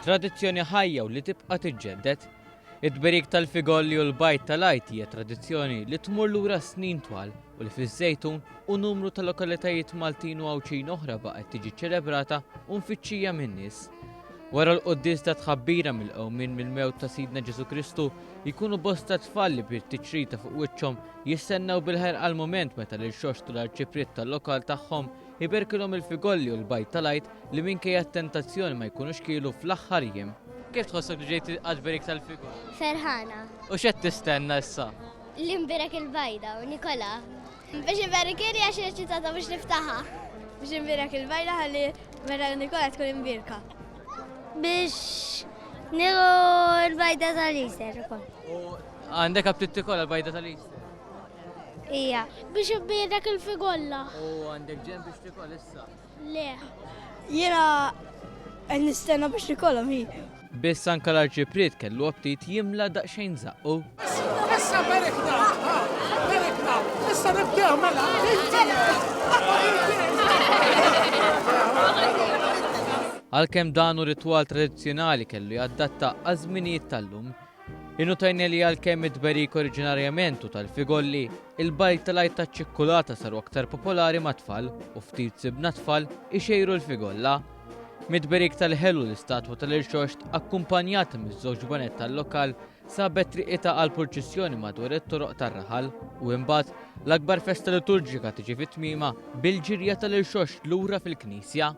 Tradizzjoni ħajja u li tibqa' tiġġedded. Id-berik tal-figolli u l-bajt tal-ajt hija tradizzjoni li tmur lura snin twal u li fiż-Żejtun u numru ta' lokalitajiet Maltin u Awċin oħra baqgħet tiġi ċelebrata u mfittxija min-nies. Wara l-quddies ta' tħabbira mill-qewmien mill-mewt ta' Sidna Ġesu Kristu jkunu bosta tfal li bir-tiċrita fuq wiċċhom jistennew bil-ħerqa l-mument meta lil xoxtu l-arċipriet tal-lokal tagħhom iberkilhom il-figolli u l-bajt tal-ajt li minkejja t-tentazzjoni ma jkunux kielu fl-aħħar jiem. Kif tħossok li ġejt għad-berik tal-figolli? Ferħana. U x'qed tistenna issa? L-imbirek il-bajda u Nikola. Biex imbirikiri għax il-ċittata biex niftaħa. Biex imbirek il-bajda ħalli meta Nikola tkun imbirka. Biex niru l-bajda tal-Easter ukoll. Għandek għabtit tikolla l-bajda tal-Easter? Ija. Biex imbirek il-figolla. U għandek ġem biex tikoll issa? Le. Jiena nistenna biex Nikola mi. Biss anke l-arċipriet kellu aptit jimla daqsxejn zaqqu. Issa berikna, berikna, issa nibdew mela. Għalkemm dan hu ritwal tradizzjonali kellu jaddatta għaż-żminijiet tal-lum, innutajna li għalkemm id-berik oriġinarjament tal-figolli, il-bajt tal-ajt taċ-ċikkulata saru aktar popolari ma' tfal u ftit sibna tfal ixejru l-figolla. Mid-berik tal-ħelu l-istatwa tal-irxoxt akkumpanjata miż-żewġ banet tal-lokal sabet triqita għal purċissjoni madwar it-toroq tar-raħal u imbagħad l-akbar festa liturġika tiġi fit-tmiema bil-ġirja tal-irxoxt lura fil-Knisja.